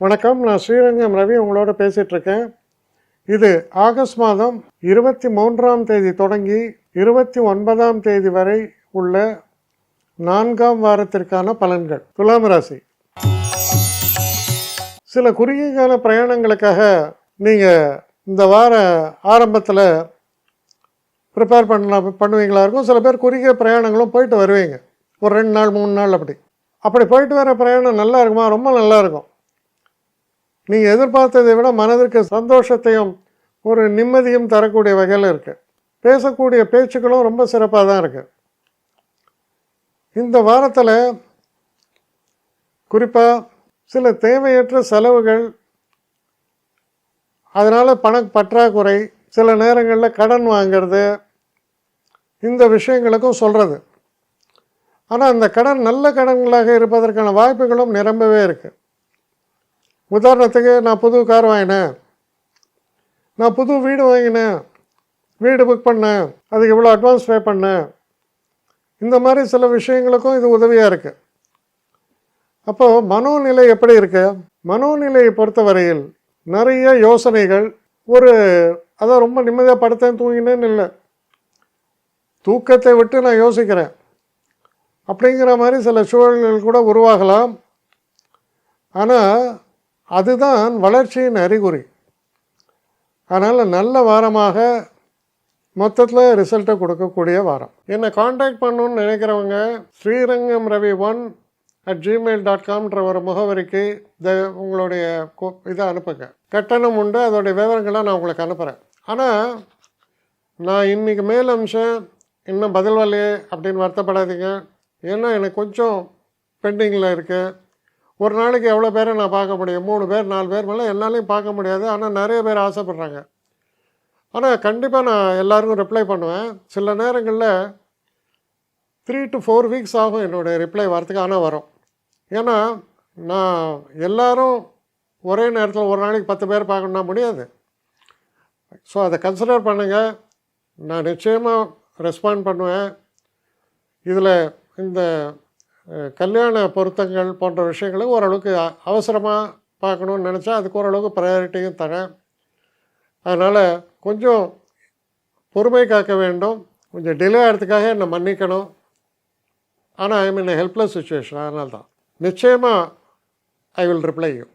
வணக்கம், நான் ஸ்ரீரங்கம் ரவி உங்களோட பேசிகிட்ருக்கேன். இது ஆகஸ்ட் மாதம் 23ஆம் தேதி தொடங்கி 29ஆம் தேதி வரை உள்ள 4ஆம் வாரத்திற்கான பலன்கள். துலாம் ராசி. சில குறுகிய கால பிரயாணங்களுக்காக நீங்கள் இந்த வார ஆரம்பத்தில் ப்ரிப்பேர் பண்ணுவீங்களா இருக்கும். சில பேர் குறுகிய பிரயாணங்களும் போயிட்டு வருவீங்க, ஒரு 2 நாள் 3 நாள் அப்படி போயிட்டு வர பிரயாணம் நல்லா இருக்குமா? ரொம்ப நல்லா இருக்கும். நீங்கள் எதிர்பார்த்ததை விட மனதிற்கு சந்தோஷத்தையும் ஒரு நிம்மதியும் தரக்கூடிய வகையில் இருக்குது. பேசக்கூடிய பேச்சுக்களும் ரொம்ப சிறப்பாக தான் இருக்குது. இந்த வாரத்தில் குறிப்பாக சில தேவையற்ற செலவுகள், அதனால் பண பற்றாக்குறை, சில நேரங்களில் கடன் வாங்கிறது, இந்த விஷயங்களுக்கும் சொல்கிறது. ஆனால் அந்த கடன் நல்ல கடன்களாக இருப்பதற்கான வாய்ப்புகளும் நிரம்பவே இருக்குது. உதாரணத்துக்கு, நான் புது கார் வாங்கினேன், நான் புது வீடு வாங்கினேன், வீடு புக் பண்ணேன், அதுக்கு இவ்வளோ அட்வான்ஸ் பே பண்ணேன், இந்த மாதிரி சில விஷயங்களுக்கும் இது உதவியாக இருக்குது. அப்போது மனோநிலை எப்படி இருக்கு? மனோநிலையை பொறுத்தவரையில் நிறைய யோசனைகள், அதான் ரொம்ப நிம்மதியாக படுத்தேன் தூங்கினேன்னு இல்லை, தூக்கத்தை விட்டு நான் யோசிக்கிறேன் அப்படிங்கிற மாதிரி சில சூழல்கள் கூட உருவாகலாம். ஆனால் அதுதான் வளர்ச்சியின் அறிகுறி. அதனால் நல்ல வாரமாக மொத்தத்தில் ரிசல்ட்டை கொடுக்கக்கூடிய வாரம். என்னை காண்டாக்ட் பண்ணணுன்னு நினைக்கிறவங்க sreerangam.ravi1@gmail.com ஒரு முகவரிக்கு உங்களுடைய இதை அனுப்புங்க. கட்டணம் உண்டு, அதோடைய விவரங்களை நான் உங்களுக்கு அனுப்புகிறேன். ஆனால் நான் இன்றைக்கி மேல் அம்சம் இன்னும் பதில் வரலையே அப்படின்னு வருத்தப்படாதீங்க. ஏன்னா எனக்கு கொஞ்சம் பெண்டிங்கில் இருக்குது. ஒரு நாளைக்கு எவ்வளோ பேரை நான் பார்க்க முடியும்? 3 பேர் 4 பேர் மேலே என்னாலையும் பார்க்க முடியாது. ஆனால் நிறைய பேர் ஆசைப்பட்றாங்க. ஆனால் கண்டிப்பாக நான் எல்லாருக்கும் ரிப்ளை பண்ணுவேன். சில நேரங்களில் 3 to 4 வீக்ஸ் ஆகும் என்னுடைய ரிப்ளை வரத்துக்கு. ஆனால் வரும். ஏன்னா நான் எல்லோரும் ஒரே நேரத்தில் ஒரு நாளைக்கு 10 பேர் பார்க்கணுன்னா முடியாது. ஸோ அதை கன்சிடர் பண்ணுங்கள். நான் நிச்சயமாக ரெஸ்பாண்ட் பண்ணுவேன். இதில் இந்த கல்யாண பொருத்தங்கள் போன்ற விஷயங்களை ஓரளவுக்கு அவசரமாக பார்க்கணுன்னு நினச்சா அதுக்கு ஓரளவுக்கு ப்ரையாரிட்டியும் தரேன். அதனால் கொஞ்சம் பொறுமை காக்க வேண்டும். கொஞ்சம் டிலே ஆகிறதுக்காக என்னை மன்னிக்கணும். ஆனால் ஐ மீன் ஹெல்ப்லெஸ் சுச்சுவேஷன். அதனால தான் நிச்சயமாக ஐ வில் ரிப்ளை யூ.